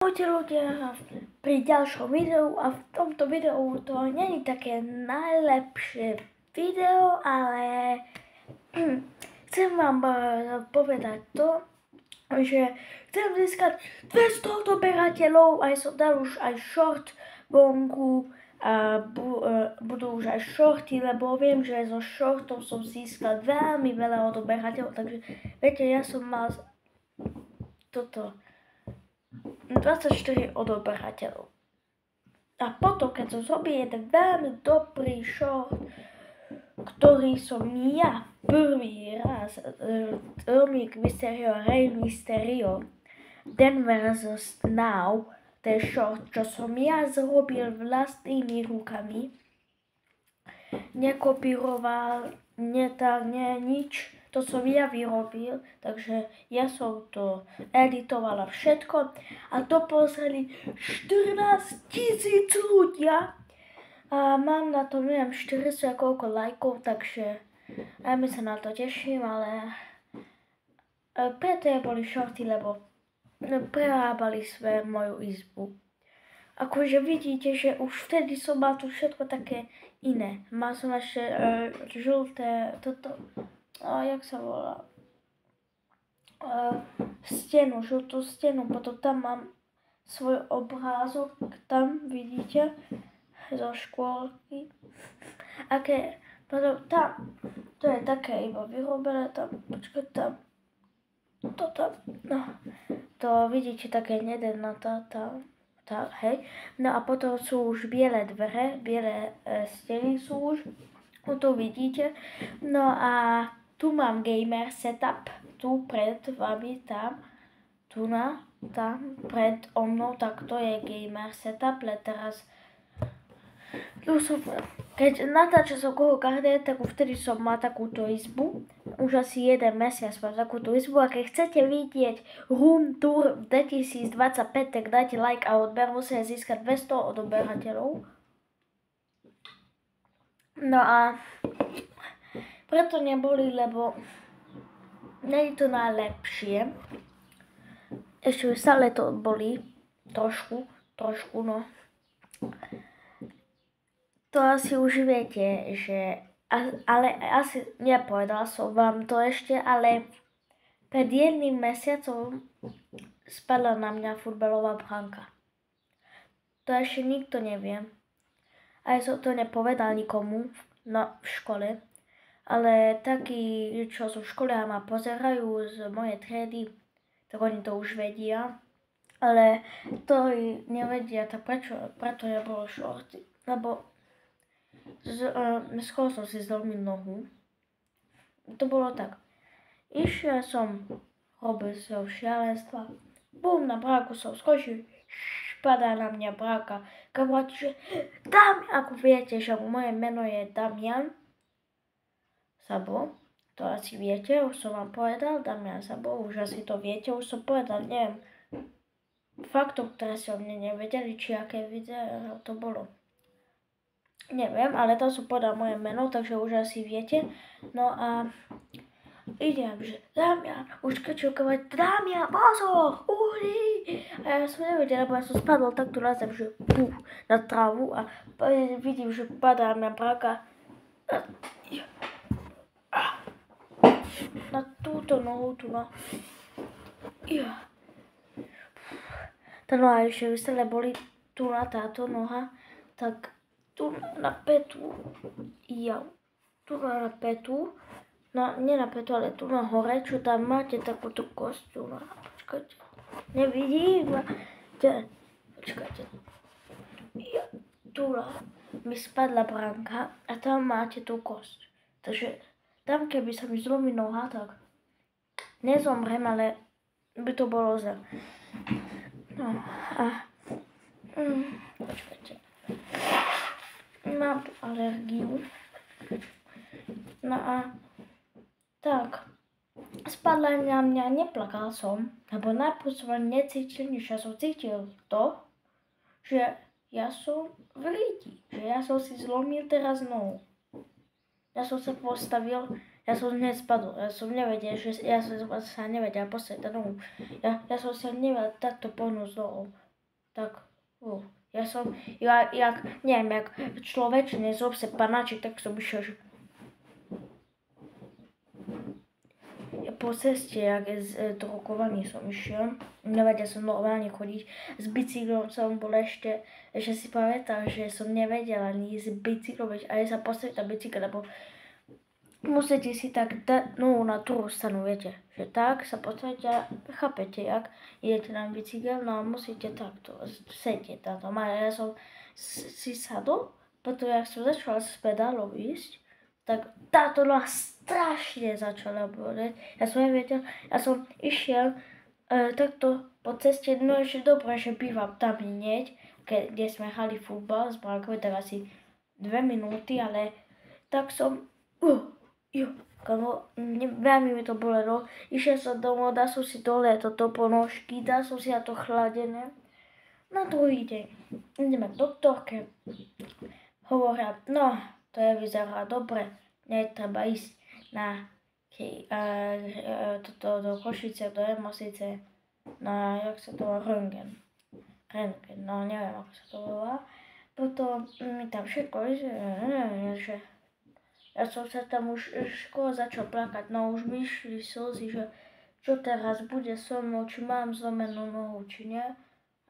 Ahojte ľudia pri ďalšom videu a v tomto videu to nie je také najlepšie video, ale chcem vám povedať to, že chcem získať 200 odoberateľov, aj som dal už aj short vonku a budú už aj shorty, lebo viem, že zo shortov som získal veľmi veľa odoberateľov, takže viete, ja som mal toto 24 odoberateľov. A potom, keď som zrobil jeden veľmi dobrý short, ktorý som ja prvý raz, Romic Mysterio, Rey Mysterio, Denver vs. Now, ten short, čo som ja zrobil vlastnými rukami, nekopíroval, nič, to som ja vyrobil, takže ja som to editovala všetko a to pozreli 14 000 ľudia a mám na to, neviem, 40 koľko lajkov, takže ja my sa na to teším, ale preto je boli shorty, lebo prerábali sme moju izbu. Akože vidíte, že už vtedy som mal tu všetko také iné. Mal som ešte žlté, toto, jak sa volá, žltú stenu, potom tam mám svoj obrázok, tam vidíte, zo škôlky. Potom tam, to je také iba vyrobené, tam, počkaj, tam, to tam, no, to vidíte také nedenatá, tá, hej. No a potom sú už biele dvere, biele steny sú už, tu vidíte. No a tu mám gamer setup, tu pred vami, tam, tam pred mnou, tak to je gamer setup, ale teraz tu som, keď natáčal som koho karde, tak vtedy som mal takúto izbu, už asi 1 mesiac mám takúto izbu a keď chcete vidieť room tour 2025, tak dajte like a odber, musíte získať 200 odoberateľov. No a preto neboli, lebo nie je to najlepšie. Ešte stále to boli trošku, no. To asi už viete, že, ale asi nepovedal som vám to ešte, ale pred 1 mesiacom spadla na mňa futbalová bránka. To ešte nikto nevie. Aj som to nepovedal nikomu v škole. Ale takí, čo sú v škole a ma pozerajú z mojej triedy, tak oni to už vedia. Ale to nevedia, tak preto nebolo shorty. Lebo skoro som si zlomil nohu. To bolo tak. Išiel som, robil som šialenstva. Bum, na bráku som skočil. Padá na mňa bráka. Kamaráti, že Damian, ako viete, že moje meno je Damian Sabo, to asi viete, už som vám povedal, Damian Sabo, už asi to viete, už som povedal, neviem, faktov, ktoré si o mne nevedeli, či aké video to bolo. Neviem, ale tam som povedal moje meno, takže už asi viete. No a idem, že Damian, už kričil kamaráti, Damian, pozor, uhni! A ja som nevedel, lebo ja som spadol takto na zem, že na trávu a vidím, že padá na bráka. Na túto nohu, tu na... Tá noha ešte vysele boli, tu na táto noha, tak tu na petu, tu na petu, nie na petu, ale tu na hore, čo tam máte takúto kosť, tu na, počkajte, nevidím, počkajte, tu na, mi spadla bránka a tam máte tú kosť, takže tam, keby sa mi zlomí noha, tak nezomrem, ale by to bolo zle. No a... počkajte. Mám alergiu. No a... tak. Spadla na mňa, neplakal som, lebo najprv som necítil nič. Ja som cítil to, že ja som v ríti. Že ja som si zlomil teraz nohu. Ja som sa postavil, ja som nespadol, ja som nevedel, že ja som sa nevedel postaviť na nohu. Ja som sa nevedel takto pohnúť z nohou. tak jak neviem, jak človečný zob se panáček, tak som išiel, že po ceste, jak do rokovaní som išiel, nevedel som normálne chodiť. S bicyklom som bol ešte si pamätám, že som nevedel ani ísť bicyklom, aj sa postaviť na bicykl, lebo musíte si tak dať nohu na druhú stranu, viete, že tak sa postavíte a chápete, jak idete na bicykel, no a musíte takto sedieť na tom. A ja som si sadol, potom jak som začal s pedálom ísť, tak táto noha strašne začala boleť. Ja som nevedel, ja som išiel takto po ceste, no ešte dobre, že bývam tam hneď, kde sme hrali futbal s Brankou, tak asi 2 minúty, ale tak som, veľmi mi to bolelo. Išiel som domov, dal som si dole toto ponožky, dal som si na to chladené. Na druhý deň ideme k doktorke, hovoria, no, to vyzerá dobre, netreba ísť do Košice, do Emosice, jak sa to volá, röntgen, no neviem, ako sa to volá. Potom mi tam všetko, že ja som sa tam už skôr začal plakať, no už mi išli slzy, že čo teraz bude so mnou, či mám zlomenú nohu, či nie.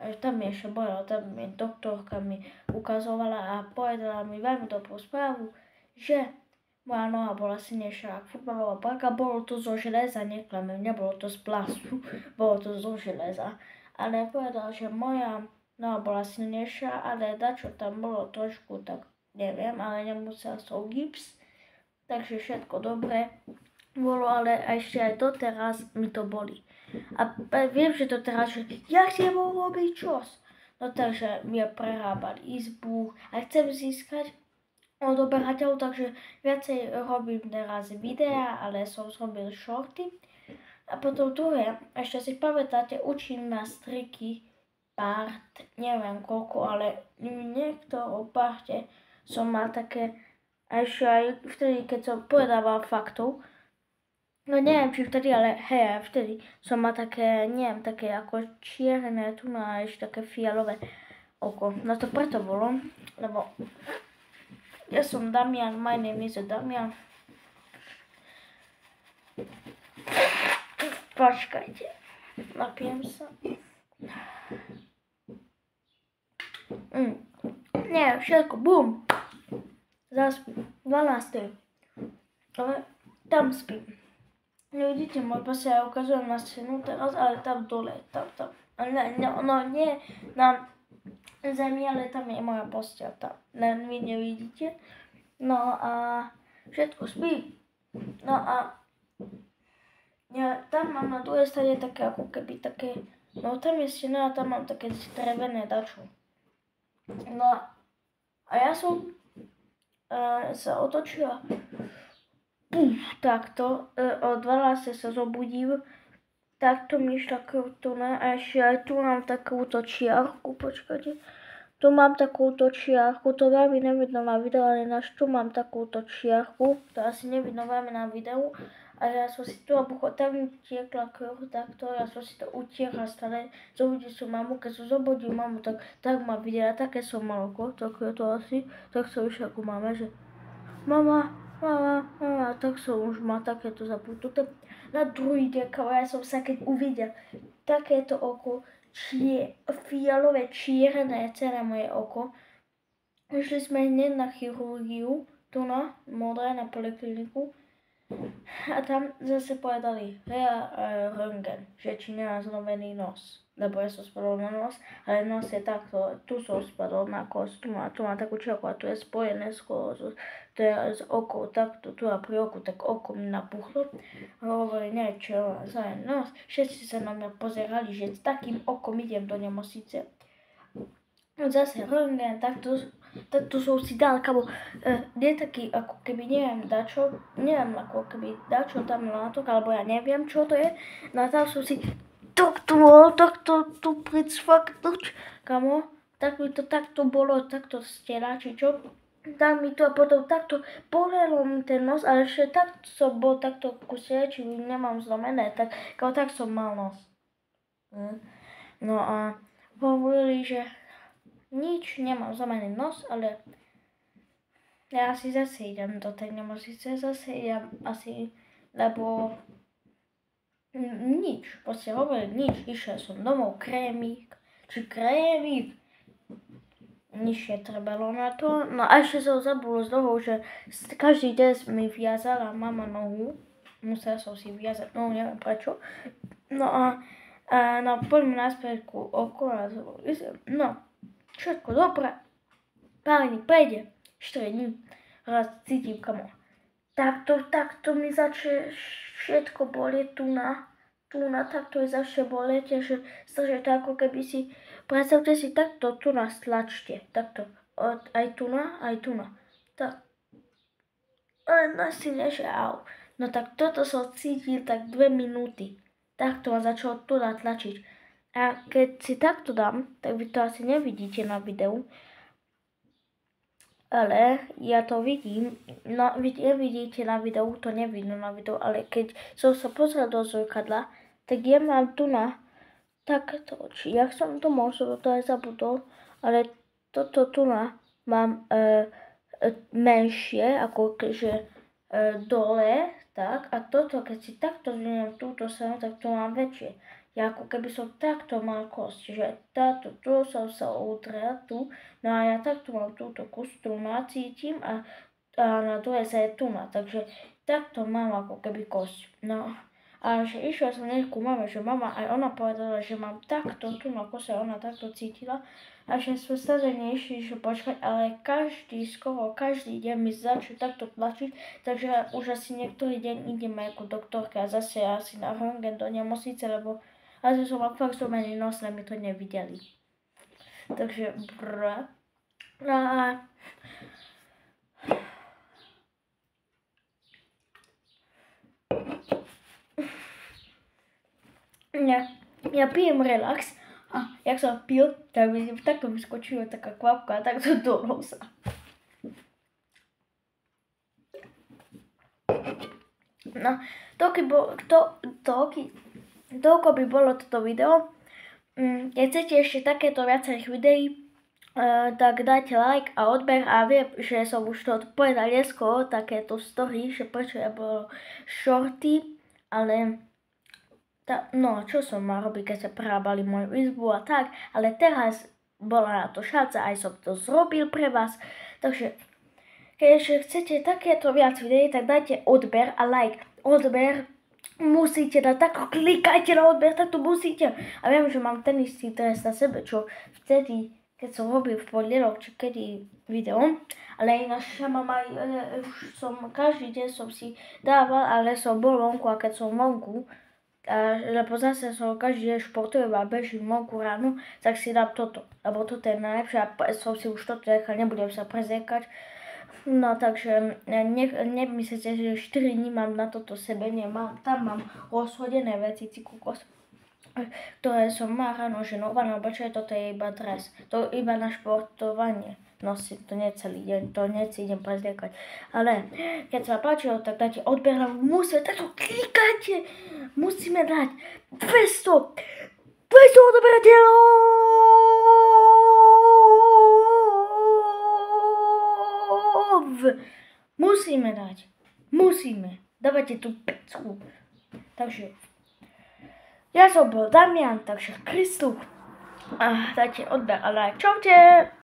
A tam mi ešte bolelo, tam mi doktorka mi ukazovala a povedala mi veľmi dobrú správu, že moja noha bola silnejšia ako futbalová bráka, bolo to zo železa, neklamem, nebolo to z plastu, bolo to zo železa. Ale povedal, že moja noha bola silnejšia, ale dačo tam bolo trošku, tak neviem, ale nemusel som gips, takže všetko dobre bolo, ale ešte aj doteraz mi to boli. A viem, že to teraz, že ja si nebol robiť čos. No takže mi prerábali izbu a chcem získať odoberateľov, takže viacej robím teraz videa, ale som zrobil shorty. A potom druhé, ešte si pamätáte, učím nás triky part, neviem koľko, ale niekto o parte som mal také, a ešte aj vtedy, keď som povedával faktov, no neviem, či vtedy, ale hej, vtedy som mal také, neviem, také ako čierne, tu má ešte také fialové oko. No to preto bolo, lebo ja som Damian, my name is Damian. Počkajte, napijem sa. Nie, všetko, bum. Zaspím, 12. Ale tam spím. Nevidíte, môj pas, ja ukazujem na stenu teraz, ale tam dole, tam. No nie na zemi, ale tam je moja posteľ, tam. Vy nevidíte. No a všetko spí. No a ja tam mám na druhej strane také ako keby také, no tam je stena a tam mám také drevené dačo. No a ja som sa otočila takto, o 12 sa zobudím, takto mi išla krutuna a ešte aj tu mám takúto čiarku, počkajte. Tu mám takúto čiarku, to veľmi nevidno na videu, ale tu mám takúto čiarku, to asi nevidno veľmi na videu. A ja som si tu obucho, tam mi tiekla krv takto, ja som si to utiekla stále, zobudil som mamu, keď som zobudil mamu, tak ma videla, také som mal oko, tak je to asi, tak som išiel ku mame, že mama, tak som už mal takéto zapututé. Na druhý deň, ja som sa keď uvidel takéto oko, fialové čierne celé moje oko, išli sme hneď na chirurgiu, tu na modré, na polikliniku. A tam zase povedali, röntgen, že či nemám zlomený nos. Lebo ja som spadol na nos, ale nos je takto, tu som spadol na kost, tu má takú čiarku a tu je spojené s kožou, to je z oko, takto, tu a pri oku, tak oko mi napuchlo. Hovorili, neviem čo, za nos, všetci sa na mňa pozerali, že s takým okom idem do nemocnice. Zase röntgen, takto som si dal, kamo, nie taký, ako keby, neviem ako keby dačo tam látok, alebo ja neviem, čo to je, no a tam som si takto tu pricvaknúť, kamo, tak mi to takto bolo, takto stena, či čo, tak mi to a potom takto bolelo mi ten nos, ale ešte tak som bol takto kuse, či nemám zlomené, tak som mal nos. No a hovorili, že nič, nemám zlomený nos, ale ja asi zase idem do tej nemocnice, zase idem asi, lebo nič, proste hovorili nič, išiel som domov, krémik, nič netrebalo na to. No a ešte som zabudol z toho, že každý deň mi viazala mama nohu, musela som si viazať nohu, neviem prečo. No a no, poďme naspäť ku okolo, no, všetko dobré, páni, prejde, 4 dní, raz cítim kamo. Takto mi začne všetko bolieť tu na, takto je začne bolieť, že strašne to ako keby si, predstavte si takto tu na stlačte, takto, aj tu na, tak. Ale nasine, že au. No tak toto som cítil tak 2 minúty. Takto ma začalo tu tlačiť. A keď si takto dám, tak vy to asi nevidíte na videu. Ale ja to vidím, no vy nevidíte na videu, to nevidno na videu, ale keď som sa pozrel do zrkadla, tak ja mám tu na takto, či jak som to možno, to aj zabudol, ale toto tu na mám menšie, ako že dole, tak, a toto, keď si takto zviem túto stranu, tak to mám väčšie. Ja ako keby som takto mal kosť, že táto, tu som sa udrel, tu, no a ja takto mám túto kosť, tu cítim a na druhej sa je tu na, takže takto mám ako keby kosť. No a že išla som ku mame, že mama aj ona povedala, že mám takto tu na kose, ona takto cítila. A že sme stále nešli, že počkať, ale skoro každý deň mi začne takto tlačiť, takže už asi niektorý deň ideme ako doktorka a zase asi na röntgen do nemocnice, lebo asi som mal fakt zlomený nos, ale mi to nevideli. Takže no a ja pijem relax. A jak som pil, tak mi takto vyskočila taká kvapka a takto do nosa. No, toľko by bolo toto video. Keď chcete ešte takéto viacerých videí, tak dajte like a odber a viem, že som už to povedal neskôr, takéto story, že prečo ja bolo shorty, ale no, čo som mal robiť, keď sa prerábali moju izbu a tak, ale teraz bola na to šanca, aj som to zrobil pre vás, takže keď ešte chcete takéto viac videí, tak dajte odber a like. Odber musíte dať, tak klikajte na odber, tak to musíte. A viem, že mám ten istý trest na sebe, čo vtedy, keď som robil v pondelok, či kedy video, ale ináč mám aj, už som, každý deň som si dával, ale som bol vonku a keď som vonku, lebo zase som každý deň športujem a bežím vonku ráno, tak si dám toto, lebo toto je najlepšie a som si už toto nechal, nebudem sa prezekať. No takže nemyslíte, že 4 dní mám na toto sebe, nemám, tam mám rozhodené veci, cikukos, ktoré som má ráno, že nované oblečenie, toto je iba dres, to iba na športovanie. Nosím to nie celý deň, to nechci idem prezliekať. Ale keď sa páčilo, tak dajte odber, lebo musíme, takto klikajte, musíme dať 200 odberateľov! Musíme, dávajte tú pecku. Takže, ja som bol Damian, takže Kristu, dajte odber a like, čaute!